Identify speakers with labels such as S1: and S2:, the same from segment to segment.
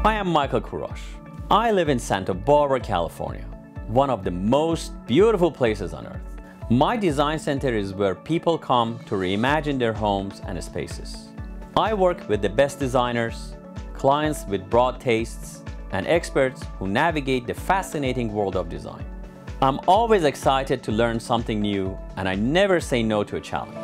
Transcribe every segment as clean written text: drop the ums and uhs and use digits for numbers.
S1: I am Michael Kourosh. I live in Santa Barbara, California, one of the most beautiful places on earth. My design center is where people come to reimagine their homes and spaces. I work with the best designers, clients with broad tastes, and experts who navigate the fascinating world of design. I'm always excited to learn something new, and I never say no to a challenge.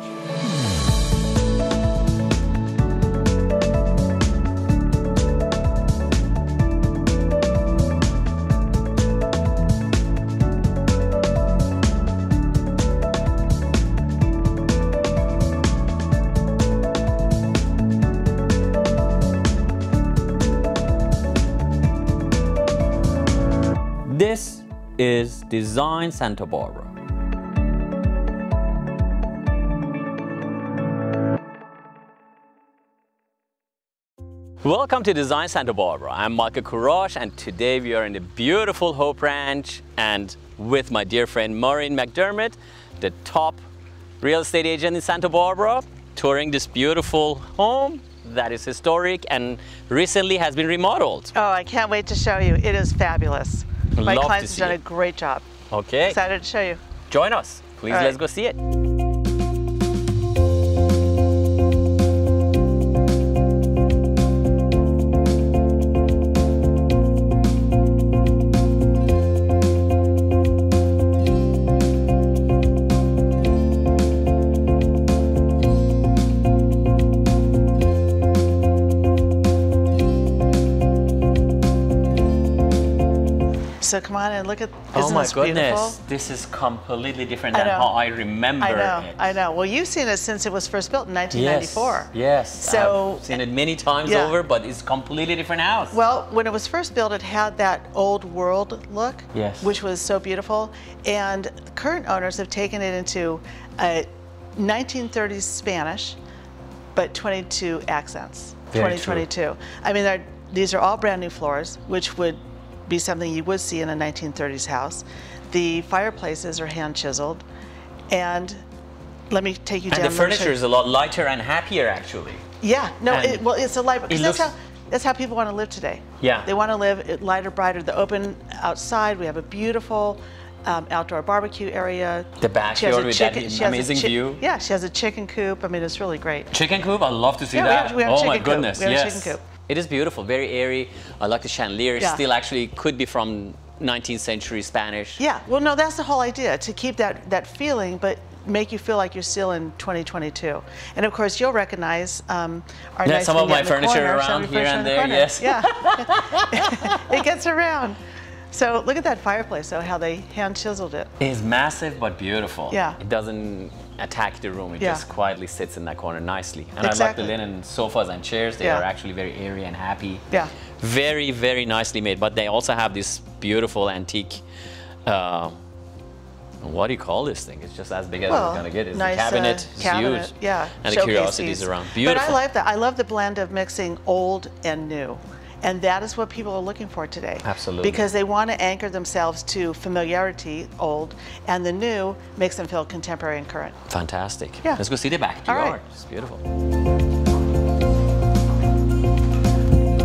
S1: This is Design Santa Barbara. Welcome to Design Santa Barbara. I'm Michael Kourosh, and today we are in the beautiful Hope Ranch and with my dear friend Maureen McDermut, the top real estate agent in Santa Barbara, touring this beautiful home that is historic and recently has been remodeled.
S2: Oh, I can't wait to show you. It is fabulous. My clients have done a great job.
S1: Okay.
S2: Excited to show you.
S1: Join us. Please, let's go see it.
S2: So come on and look at,
S1: oh my
S2: this
S1: goodness,
S2: beautiful?
S1: This is completely different than how I remember it.
S2: I know. Well, you've seen it since it was first built in 1994.
S1: Yes,
S2: so
S1: I've seen it many times over, but it's completely different house.
S2: Well, when it was first built, it had that old world look, which was so beautiful. And current owners have taken it into 1930s Spanish, but 22 accents, 2022. I mean, these are all brand new floors, which would be something you would see in a 1930s house. The fireplaces are hand chiseled, and let me take you down.
S1: And the furniture is a lot lighter and happier, actually.
S2: Yeah, no, well, it's a light, because that's how people want to live today.
S1: Yeah.
S2: They want to live lighter, brighter. The open outside, we have a beautiful outdoor barbecue area.
S1: The backyard with that amazing view.
S2: Yeah, she has a chicken coop. I mean, it's really great.
S1: Chicken coop? I'd love to see that.
S2: We have
S1: oh
S2: chicken
S1: my goodness,
S2: coop. We have a chicken coop.
S1: It is beautiful, very airy. I like the chandelier. Still actually could be from 19th century Spanish.
S2: Yeah, well, no, that's the whole idea, to keep that feeling, but make you feel like you're still in 2022. And of course, you'll recognize our nice
S1: some of my furniture around here and there, yes.
S2: Yeah, it gets around. So look at that fireplace, though, how they hand chiseled it.
S1: It's massive but beautiful.
S2: Yeah.
S1: It doesn't attack the room. It just quietly sits in that corner nicely. And I like the linen sofas and chairs. They are actually very airy and happy.
S2: Yeah.
S1: Very, very nicely made. But they also have this beautiful antique, what do you call this thing? It's just as big as it's going to get. It's
S2: nice,
S1: a cabinet. It's huge.
S2: Yeah.
S1: And the curiosities around. Beautiful.
S2: But I like that. I love the blend of mixing old and new. And that is what people are looking for today.
S1: Absolutely.
S2: Because they want to anchor themselves to familiarity, old, and the new makes them feel contemporary and current.
S1: Fantastic.
S2: Yeah.
S1: Let's go see the backyard.
S2: All right.
S1: It's beautiful.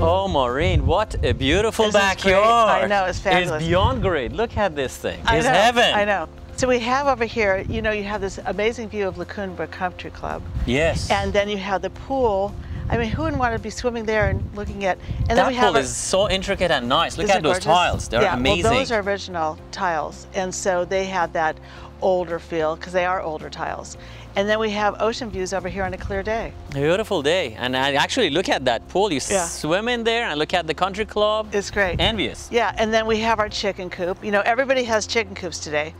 S1: Oh, Maureen, what a beautiful backyard.
S2: I know, it's fabulous.
S1: It's beyond great. Look at this thing. It's heaven.
S2: I know. So we have over here, you know, you have this amazing view of La Cumbre Country Club.
S1: Yes.
S2: And then you have the pool. I mean, who wouldn't want to be swimming there and looking at? And
S1: that pool is so intricate and nice. Look at those tiles. They're amazing.
S2: Well, those are original tiles, and so they have that older feel because they are older tiles. And then we have ocean views over here on a clear day.
S1: Beautiful day. And I actually look at that pool. You swim in there and look at the country club.
S2: It's great.
S1: Envious.
S2: Yeah, and then we have our chicken coop. You know, everybody has chicken coops today.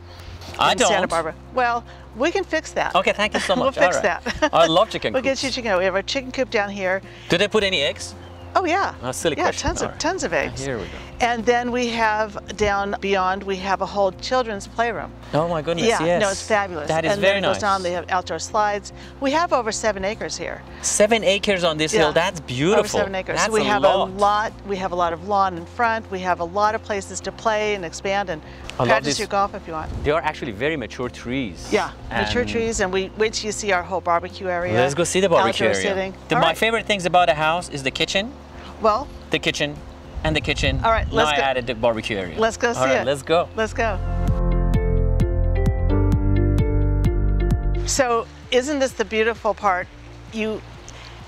S1: I don't.
S2: Santa Barbara. Well, we can fix that.
S1: Okay, thank you so much.
S2: We'll fix that.
S1: I love chicken coops.
S2: We'll get you chicken. We have our chicken coop down here.
S1: Do they put any eggs?
S2: Oh yeah.
S1: Silly question.
S2: Tons of eggs.
S1: Here we go.
S2: And then we have down beyond, we have a whole children's playroom.
S1: Oh my goodness, yes.
S2: No, it's fabulous.
S1: That is very nice.
S2: And then goes on, they have outdoor slides. We have over 7 acres here.
S1: 7 acres on this hill, that's beautiful.
S2: Over 7 acres.
S1: That's
S2: so we have a lot, we have a lot of lawn in front, we have a lot of places to play and expand and practice your golf if you want.
S1: They are actually very mature trees.
S2: Yeah, mature trees, and we wait till you see our whole barbecue area.
S1: Let's go see the barbecue area.
S2: Sitting.
S1: My favorite things about a house is the kitchen.
S2: Well,
S1: the kitchen, And the kitchen.
S2: All right, let's
S1: now
S2: go.
S1: I added the barbecue area.
S2: Let's go see
S1: All right,
S2: it.
S1: let's go.
S2: Let's go. So isn't this the beautiful part?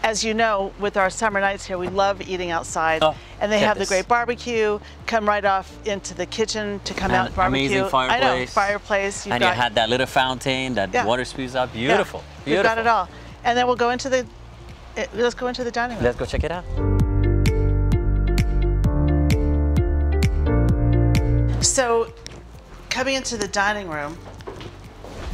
S2: As you know, with our summer nights here, we love eating outside.
S1: Oh,
S2: and they have the great barbecue, come right off into the kitchen to come out and barbecue.
S1: Amazing fireplace.
S2: I know, fireplace.
S1: And you had that little fountain, that water spews up. Beautiful.
S2: Yeah,
S1: Beautiful.
S2: we've got it all. And then we'll go into the, let's go into the dining room.
S1: Let's go check it out.
S2: So, coming into the dining room.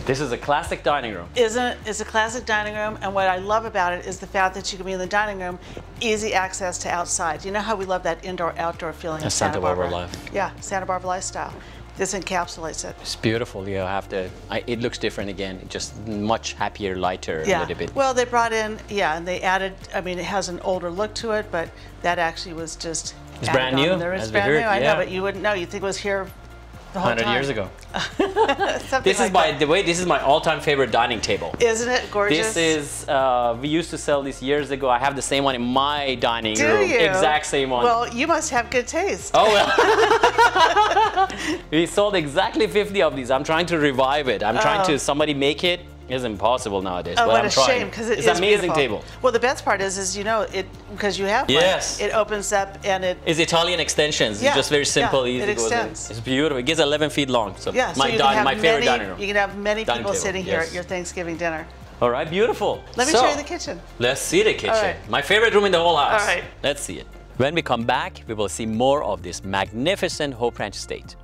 S1: This is a classic dining room.
S2: Isn't it? It's a classic dining room, and what I love about it is the fact that you can be in the dining room, easy access to outside. You know how we love that indoor-outdoor feeling of Santa Barbara
S1: life.
S2: Yeah, Santa Barbara lifestyle. This encapsulates it.
S1: It's beautiful. You have to. It looks different again. Just much happier, lighter, a little bit.
S2: Well, they brought in, and they added. I mean, it has an older look to it, but that actually was just.
S1: It's brand new.
S2: It's brand new. I know, but you wouldn't know. You'd think it was here the whole
S1: 100
S2: time.
S1: years ago.
S2: This
S1: is this is my all-time favorite dining table.
S2: Isn't it gorgeous?
S1: This is, we used to sell this years ago. I have the same one in my dining room.
S2: Do you?
S1: Exact same one.
S2: Well, you must have good taste.
S1: Oh, well. We sold exactly 50 of these. I'm trying to revive it. I'm trying to, somebody make it. It's impossible nowadays.
S2: Oh,
S1: but
S2: what
S1: I'm
S2: a
S1: trying.
S2: shame, because it's
S1: an amazing
S2: beautiful.
S1: table.
S2: Well, the best part is you know, because you have one,
S1: yes.
S2: it opens up and it...
S1: It's Italian extensions.
S2: Yeah,
S1: It's just very simple, easy.
S2: It extends.
S1: It's beautiful. It gets 11 feet long. So
S2: yeah,
S1: my favorite dining room.
S2: You can have many
S1: Dining
S2: people
S1: table,
S2: sitting here at your Thanksgiving dinner.
S1: All right, beautiful.
S2: Let me show you the kitchen.
S1: Let's see the kitchen.
S2: Right.
S1: My favorite room in the whole house.
S2: All right.
S1: Let's see it. When we come back, we will see more of this magnificent Hope Ranch estate.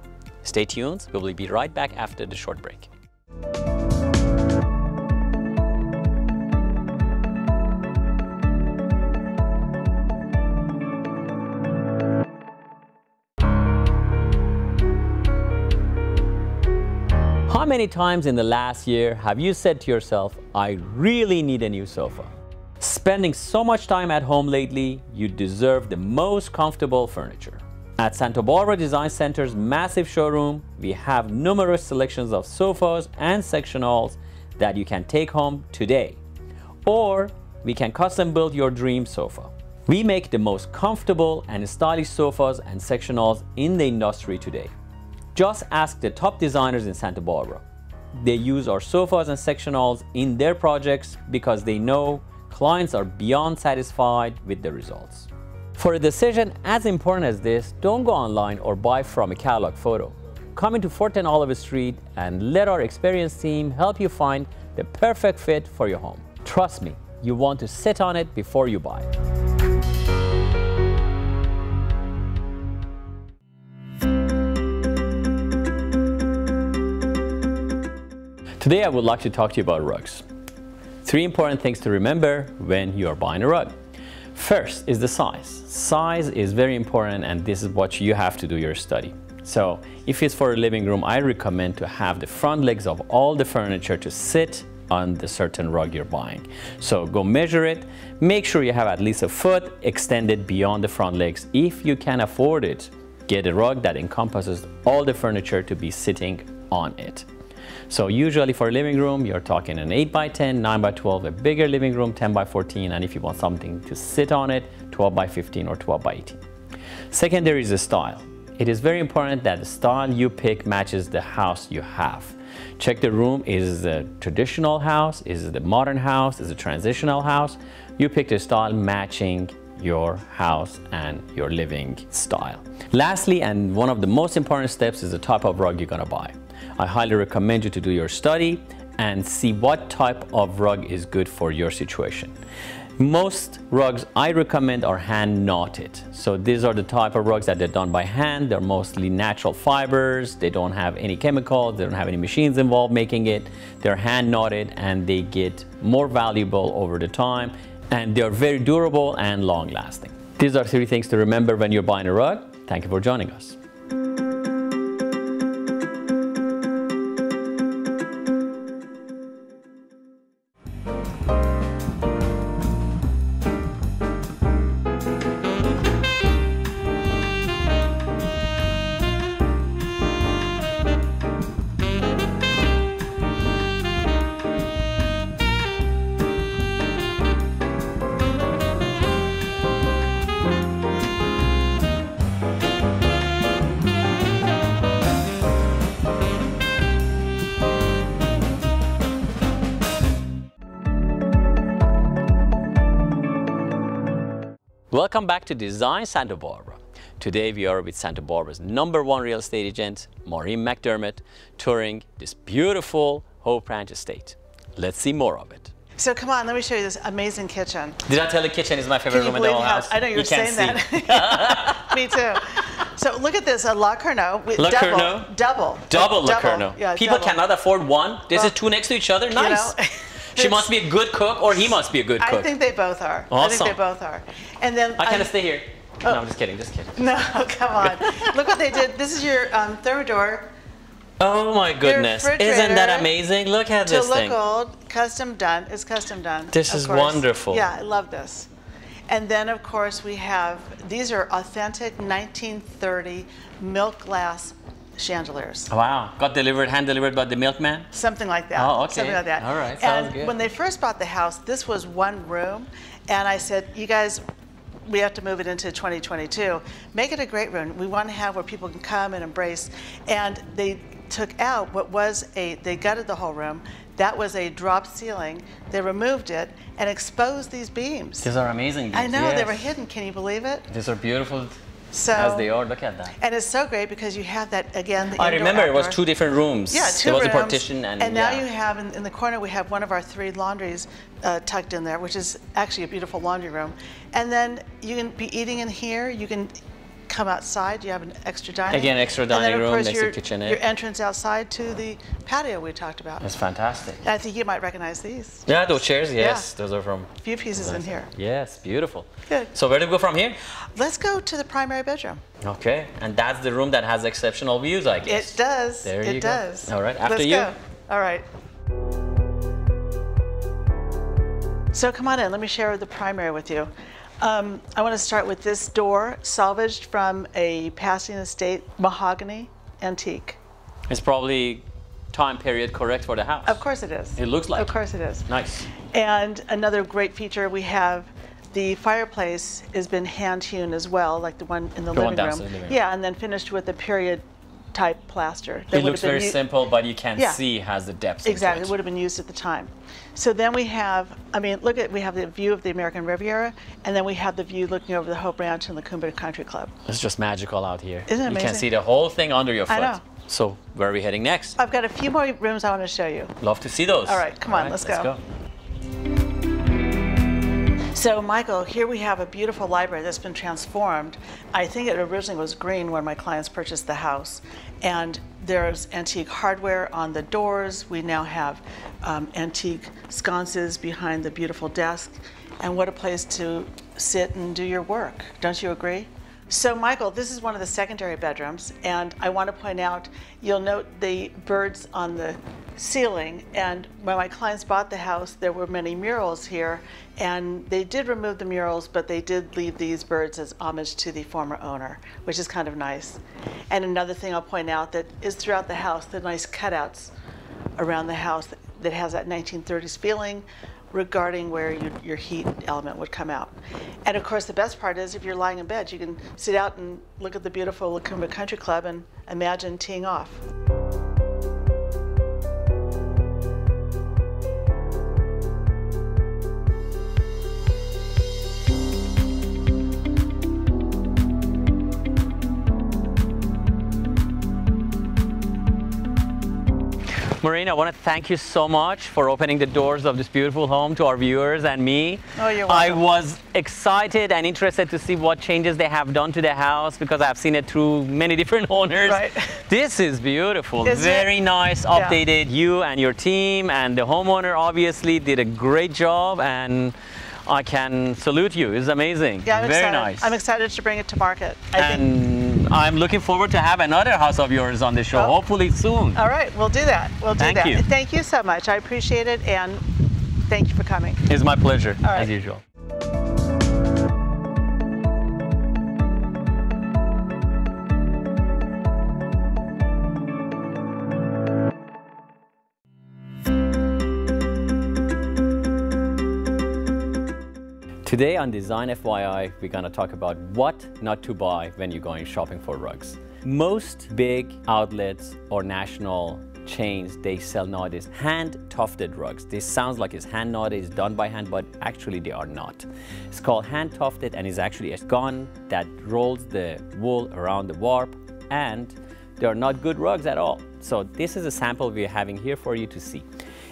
S1: Stay tuned. We will be right back after the short break. How many times in the last year have you said to yourself, I really need a new sofa? Spending so much time at home lately, you deserve the most comfortable furniture. At Santa Barbara Design Center's massive showroom, we have numerous selections of sofas and sectionals that you can take home today. Or we can custom build your dream sofa. We make the most comfortable and stylish sofas and sectionals in the industry today. Just ask the top designers in Santa Barbara. They use our sofas and sectionals in their projects because they know clients are beyond satisfied with the results. For a decision as important as this, don't go online or buy from a catalog photo. Come into 410 Olive Street and let our experienced team help you find the perfect fit for your home. Trust me, you want to sit on it before you buy it. Today I would like to talk to you about rugs. 3 important things to remember when you are buying a rug. First is the size. Size is very important, and this is what you have to do your study. So if it's for a living room, I recommend to have the front legs of all the furniture to sit on the certain rug you're buying. So go measure it. Make sure you have at least a foot extended beyond the front legs. If you can afford it, get a rug that encompasses all the furniture to be sitting on it. So usually for a living room, you're talking an 8x10, 9x12, a bigger living room, 10x14, and if you want something to sit on it, 12x15 or 12x18. Secondary is the style. It is very important that the style you pick matches the house you have. Check the room. Is it a traditional house? Is it a modern house? Is it a transitional house? You pick the style matching your house and your living style. Lastly, and one of the most important steps, is the type of rug you're gonna buy. I highly recommend you to do your study and see what type of rug is good for your situation. Most rugs I recommend are hand knotted. So these are the type of rugs that they're done by hand. They're mostly natural fibers. They don't have any chemicals. They don't have any machines involved making it. They're hand knotted and they get more valuable over the time, and they're very durable and long lasting. These are 3 things to remember when you're buying a rug. Thank you for joining us. Welcome back to Design Santa Barbara. Today we are with Santa Barbara's #1 real estate agent, Maureen McDermut, touring this beautiful Hope Ranch estate. Let's see more of it.
S2: So come on, let me show you this amazing kitchen.
S1: Did I tell you the kitchen is my favorite room in the whole house?
S2: I know you were saying that. Me too. So look at this, a La Carnot. Double
S1: La Carnot.
S2: Yeah,
S1: people cannot afford one. This is two next to each other. Nice. You know, she must be a good cook, or he must be a good cook.
S2: I think they both are.
S1: Awesome.
S2: I think they both are. And then
S1: I kind of stay here. Oh. No, I'm just kidding.
S2: No, come on. Look what they did. This is your thermidor.
S1: Oh my goodness. Isn't that amazing? Look at this thing.
S2: To look old, custom done. It's custom done.
S1: This is wonderful.
S2: Yeah, I love this. And then of course we have, these are authentic 1930 milk glass chandeliers.
S1: Wow. Got delivered, hand delivered by the milkman?
S2: Something like that.
S1: Oh, okay.
S2: Something like that.
S1: All right, sounds good.
S2: And when they first bought the house, this was one room. And I said, you guys, we have to move it into 2022. Make it a great room. We want to have where people can come and embrace. And they took out what was they gutted the whole room. That was a drop ceiling. They removed it and exposed these beams.
S1: These are amazing beams.
S2: I know, they were hidden. Can you believe it?
S1: These are beautiful as they are. Look at that.
S2: And it's so great because you have that, again, the
S1: I remember
S2: outdoor.
S1: It was 2 different rooms.
S2: Yeah, 2
S1: rooms.
S2: There was
S1: a partition. And
S2: now you have, in the corner, we have one of our 3 laundries tucked in there, which is actually a beautiful laundry room. And then you can be eating in here. You can come outside. You have an extra dining.
S1: Again, extra dining room, next to kitchenette.
S2: Your entrance outside to the patio we talked about.
S1: That's fantastic.
S2: And I think you might recognize these.
S1: Yeah, those chairs, yes. Yeah. Those are from...
S2: A few pieces in here.
S1: Yes, beautiful.
S2: Good.
S1: So where do we go from here?
S2: Let's go to the primary bedroom.
S1: Okay, and that's the room that has exceptional views, I guess.
S2: It does.
S1: There you go.
S2: It does.
S1: All right, after you.
S2: Let's go. All right. So come on in, let me share the primary with you. I want to start with this door, salvaged from a passing estate, mahogany, antique.
S1: It's probably time period correct for the house.
S2: Of course it is.
S1: It looks like.
S2: Of course it is.
S1: Nice.
S2: And another great feature, we have the fireplace has been hand hewn as well, like the one in the living room. Yeah, and then finished with a period type plaster.
S1: It looks very simple, but you can see has the depth.
S2: Exactly, it would have been used at the time. So then we have, I mean, look at, we have the view of the American Riviera, and then we have the view looking over the Hope Ranch and the Coombe Country Club.
S1: It's just magical out here.
S2: Isn't it amazing?
S1: You can see the whole thing under your foot.
S2: I know.
S1: So where are we heading next?
S2: I've got a few more rooms I want to show you.
S1: Love to see those.
S2: All right, come on, let's go. So Michael, here we have a beautiful library that's been transformed. I think it originally was green when my clients purchased the house. And there's antique hardware on the doors. We now have antique sconces behind the beautiful desk. And what a place to sit and do your work. Don't you agree? So Michael, this is one of the secondary bedrooms, and I want to point out, you'll note the birds on the ceiling, and when my clients bought the house, there were many murals here, and they did remove the murals, but they did leave these birds as homage to the former owner, which is kind of nice. And another thing I'll point out that is throughout the house, the nice cutouts around the house that has that 1930s feeling, regarding where your heat element would come out. And of course the best part is if you're lying in bed, you can sit out and look at the beautiful Coombe Country Club and imagine teeing off.
S1: Maureen, I want to thank you so much for opening the doors of this beautiful home to our viewers and me.
S2: Oh, you're welcome.
S1: I was excited and interested to see what changes they have done to the house because I've seen it through many different owners.
S2: Right.
S1: This is beautiful. Very nice, updated. You and your team and the homeowner obviously did a great job, and I can salute you. It's amazing.
S2: Yeah, I'm
S1: very
S2: excited.
S1: Nice.
S2: I'm excited to bring it to market.
S1: I'm looking forward to have another house of yours on the show, hopefully soon.
S2: All right, we'll do that. We'll do that.
S1: Thank you.
S2: Thank you so much. I appreciate it, and thank you for coming.
S1: It's my pleasure,
S2: right.
S1: as usual. Today on Design FYI, we're going to talk about what not to buy when you're going shopping for rugs. Most big outlets or national chains they sell nowadays hand-tufted rugs. This sounds like it's hand knotted, it's done by hand, but actually they are not. It's called hand-tufted and is actually a gun that rolls the wool around the warp, and they are not good rugs at all. So this is a sample we're having here for you to see.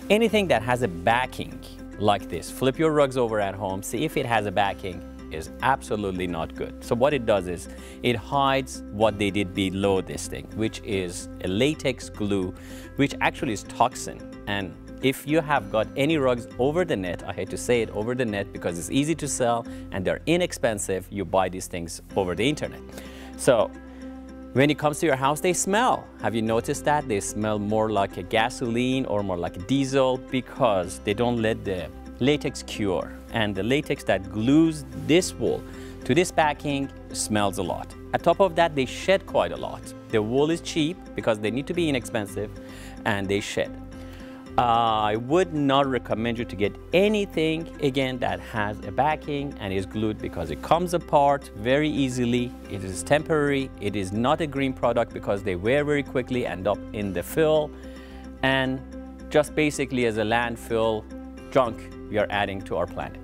S1: Anything that has a backing like this, flip your rugs over at home, see if it has a backing, is absolutely not good. So what it does is it hides what they did below this thing, which is a latex glue, which actually is toxin. And if you have got any rugs over the net, I hate to say it, over the net, because it's easy to sell and they're inexpensive, you buy these things over the internet. So when it comes to your house, they smell. Have you noticed that? They smell more like a gasoline or more like a diesel because they don't let the latex cure. And the latex that glues this wool to this backing smells a lot. On top of that, they shed quite a lot. The wool is cheap because they need to be inexpensive, and they shed. I would not recommend you to get anything, again, that has a backing and is glued, because it comes apart very easily. It is temporary. It is not a green product because they wear very quickly, end up in the fill, and just basically as a landfill junk we are adding to our planet.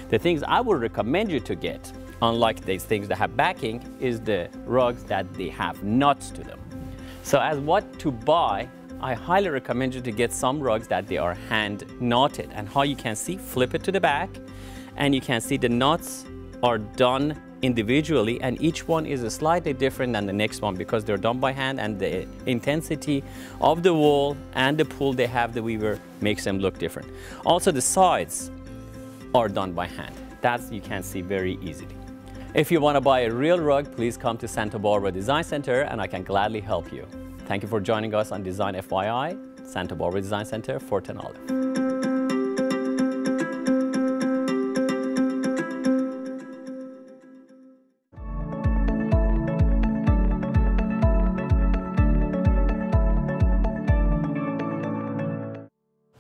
S1: The things I would recommend you to get, unlike these things that have backing, is the rugs that they have nuts to them. So as what to buy, I highly recommend you to get some rugs that they are hand knotted. And how you can see, flip it to the back, and you can see the knots are done individually, and each one is slightly different than the next one because they're done by hand, and the intensity of the wool and the pull they have, the weaver, makes them look different. Also, the sides are done by hand. That you can see very easily. If you want to buy a real rug, please come to Santa Barbara Design Center and I can gladly help you. Thank you for joining us on Design FYI, Santa Barbara Design Center, Fort Olive.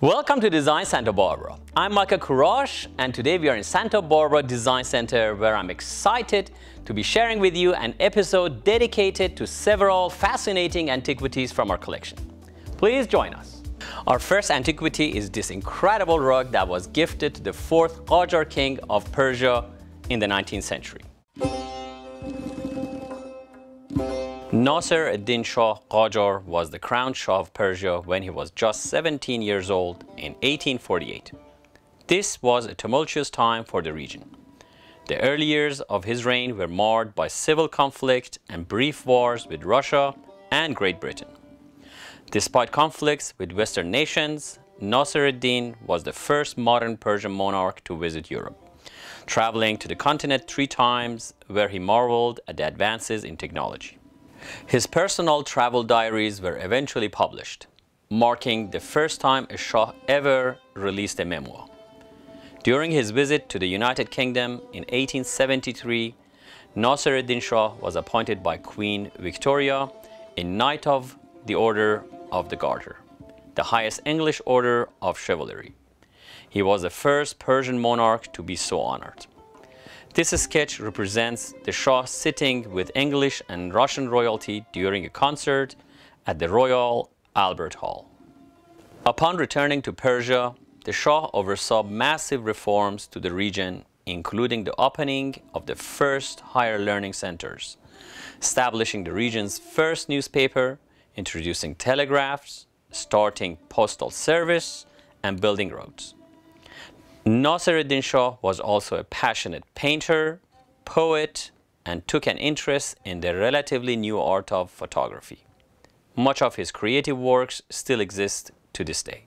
S1: Welcome to Design Santa Barbara. I'm Michael Kourosh, and today we are in Santa Barbara Design Center, where I'm excited to be sharing with you an episode dedicated to several fascinating antiquities from our collection. Please join us. Our first antiquity is this incredible rug that was gifted to the 4th Qajar king of Persia in the 19th century. Nasir ad-Din Shah Qajar was the crowned Shah of Persia when he was just 17 years old in 1848. This was a tumultuous time for the region. The early years of his reign were marred by civil conflict and brief wars with Russia and Great Britain. Despite conflicts with Western nations, Nasir ad-Din was the first modern Persian monarch to visit Europe, traveling to the continent 3 times, where he marveled at the advances in technology. His personal travel diaries were eventually published, marking the first time a Shah ever released a memoir. During his visit to the United Kingdom in 1873, Nasir ad-Din Shah was appointed by Queen Victoria a Knight of the Order of the Garter, the highest English order of chivalry. He was the first Persian monarch to be so honored. This sketch represents the Shah sitting with English and Russian royalty during a concert at the Royal Albert Hall. Upon returning to Persia, the Shah oversaw massive reforms to the region, including the opening of the first higher learning centers, establishing the region's first newspaper, introducing telegraphs, starting postal service, and building roads. Nasir ad-Din Shah was also a passionate painter, poet, and took an interest in the relatively new art of photography. Much of his creative works still exist to this day.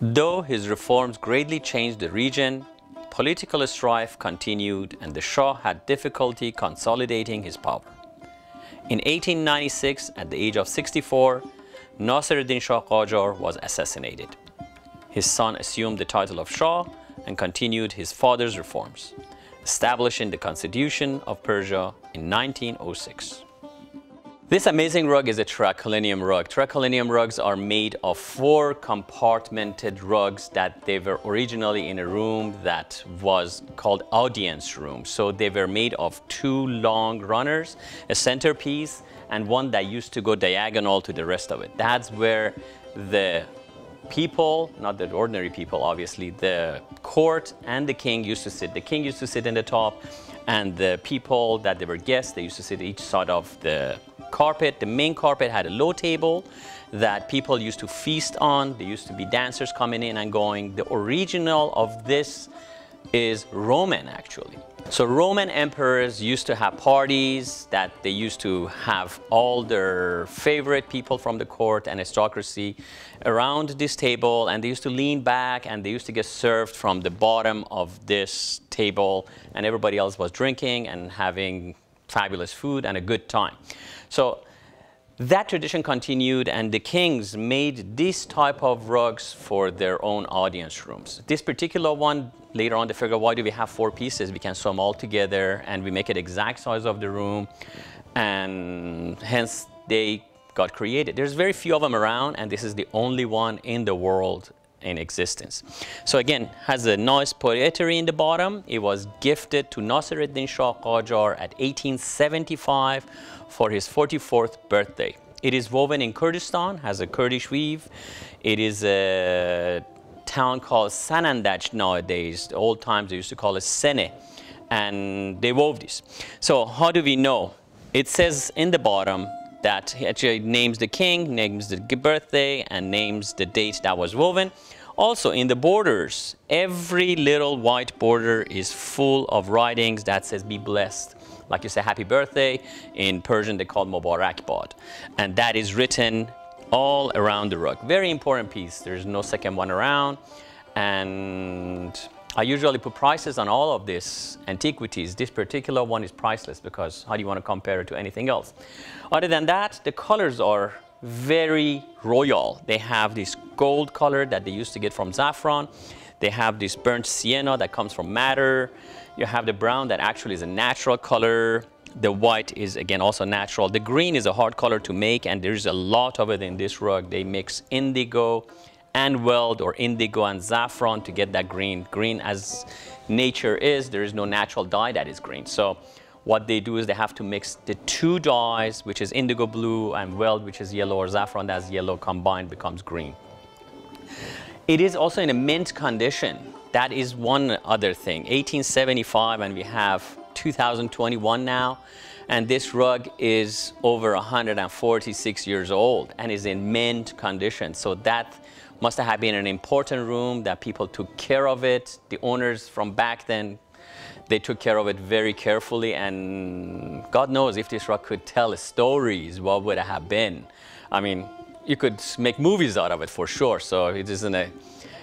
S1: Though his reforms greatly changed the region, political strife continued and the Shah had difficulty consolidating his power. In 1896, at the age of 64, Nasir ad-Din Shah Qajar was assassinated. His son assumed the title of Shah and continued his father's reforms, establishing the Constitution of Persia in 1906. This amazing rug is a tri-collunnium rug. Tri-collunnium rugs are made of 4 compartmented rugs that they were originally in a room that was called audience room. So they were made of 2 long runners, a centerpiece, and one that used to go diagonal to the rest of it. That's where the people, not the ordinary people, obviously, the court and the king used to sit. The king used to sit in the top, and the people that they were guests, they used to sit each side of the carpet. The main carpet had a low table that people used to feast on. There used to be dancers coming in and going. The original of this is Roman, actually. So Roman emperors used to have parties that they used to have all their favorite people from the court and aristocracy around this table, and they used to lean back and they used to get served from the bottom of this table, and everybody else was drinking and having fabulous food and a good time. So that tradition continued, and the kings made this type of rugs for their own audience rooms. This particular one, later on they figured, why do we have 4 pieces? We can sew them all together and we make it exact size of the room, and hence they got created. There's very few of them around, and this is the only one in the world in existence. So again, has a nice poetry in the bottom. It was gifted to Nasiruddin Shah Qajar at 1875 for his 44th birthday. It is woven in Kurdistan, has a Kurdish weave. It is a town called Sanandaj nowadays. The old times they used to call it Sene, and they wove this. So how do we know? It says in the bottom that he actually names the king, names the birthday, and names the date that was woven. Also in the borders, every little white border is full of writings that says be blessed. Like you say happy birthday, in Persian they call Mubarakbad. And that is written all around the rug. Very important piece. There's no second one around. And I usually put prices on all of these antiquities. This particular one is priceless because how do you want to compare it to anything else? Other than that, the colors are very royal. They have this gold color that they used to get from saffron. They have this burnt sienna that comes from madder. You have the brown that actually is a natural color. The white is again also natural. The green is a hard color to make, and there's a lot of it in this rug. They mix indigo and weld, or indigo and saffron, to get that green. Green, as nature is, there is no natural dye that is green. So what they do is they have to mix the 2 dyes, which is indigo blue, and weld, which is yellow, or saffron that's yellow, combined becomes green. It is also in a mint condition. That is one other thing. 1875, and we have 2021 now, and this rug is over 146 years old and is in mint condition. So that must have been an important room that people took care of it. The owners from back then, they took care of it very carefully, and God knows if this rug could tell stories, what would it have been? I mean, you could make movies out of it for sure. So it is in a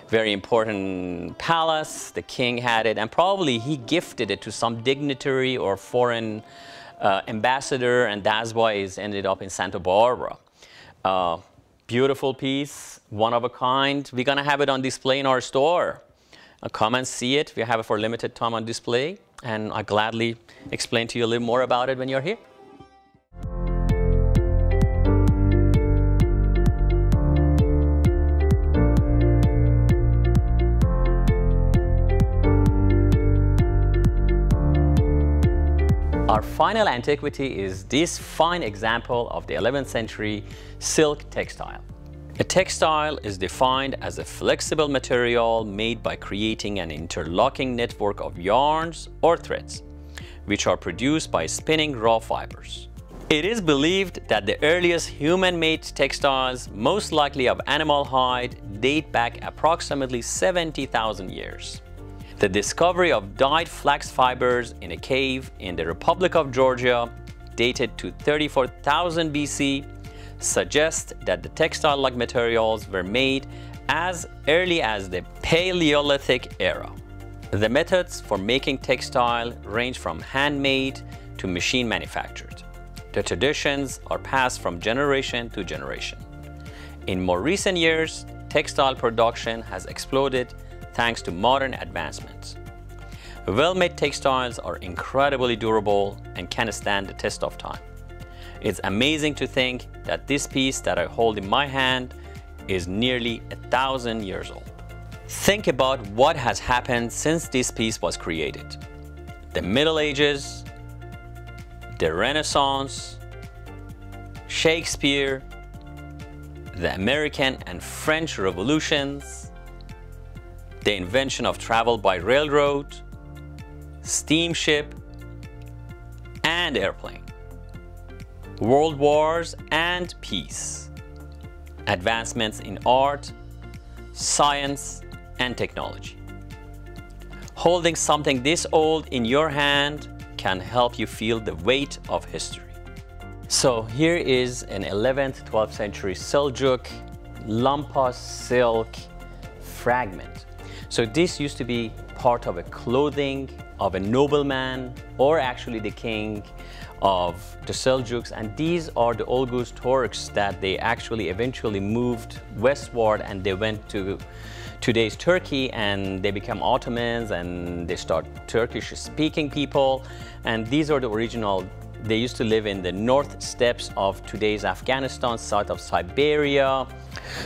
S1: very important palace. The king had it, and probably he gifted it to some dignitary or foreign ambassador, and that's why it's ended up in Santa Barbara. Beautiful piece, one of a kind. We're gonna have it on display in our store. Come and see it. We have it for a limited time on display, and I'll gladly explain to you a little more about it when you're here. Our final antiquity is this fine example of the 11th century silk textile. A textile is defined as a flexible material made by creating an interlocking network of yarns or threads, which are produced by spinning raw fibers. It is believed that the earliest human-made textiles, most likely of animal hide, date back approximately 70,000 years. The discovery of dyed flax fibers in a cave in the Republic of Georgia, dated to 34,000 BC, suggests that the textile-like materials were made as early as the Paleolithic era. The methods for making textile range from handmade to machine manufactured. The traditions are passed from generation to generation. In more recent years, textile production has exploded thanks to modern advancements. Well-made textiles are incredibly durable and can stand the test of time. It's amazing to think that this piece that I hold in my hand is nearly 1,000 years old. Think about what has happened since this piece was created. The Middle Ages, the Renaissance, Shakespeare, the American and French revolutions, the invention of travel by railroad, steamship, and airplane, world wars and peace, advancements in art, science, and technology. Holding something this old in your hand can help you feel the weight of history. So here is an 11th, 12th century Seljuk Lampas silk fragment. So this used to be part of a clothing of a nobleman, or actually the king of the Seljuks, and these are the Oghuz Turks that they actually eventually moved westward, and they went to today's Turkey, and they became Ottomans, and they start Turkish speaking people, and these are the original. They used to live in the north steppes of today's Afghanistan, south of Siberia.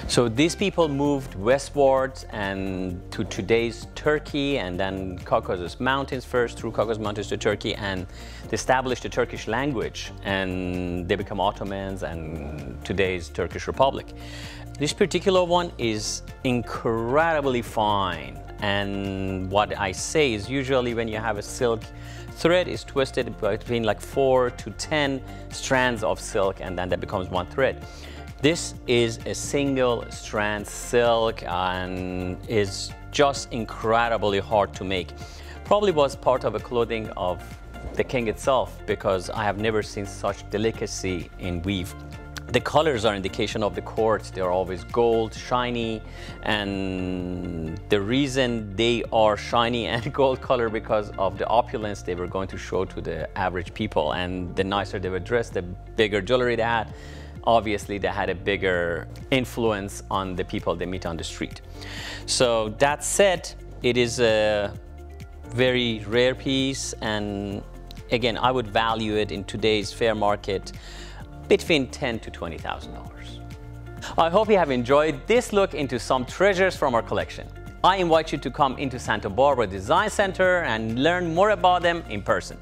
S1: So these people moved westwards and to today's Turkey, and then Caucasus Mountains first, through Caucasus Mountains to Turkey, and they established the Turkish language, and they become Ottomans and today's Turkish Republic. This particular one is incredibly fine, and what I say is usually when you have a silk thread is twisted between like 4 to 10 strands of silk, and then that becomes one thread. This is a single strand silk and is just incredibly hard to make. Probably was part of a clothing of the king itself, because I have never seen such delicacy in weave. The colors are indication of the court. They're always gold, shiny, and the reason they are shiny and gold color because of the opulence they were going to show to the average people, and the nicer they were dressed, the bigger jewelry they had. Obviously, they had a bigger influence on the people they meet on the street. So that said, it is a very rare piece, and again, I would value it in today's fair market between $10,000 to $20,000. I hope you have enjoyed this look into some treasures from our collection. I invite you to come into Santa Barbara Design Center and learn more about them in person.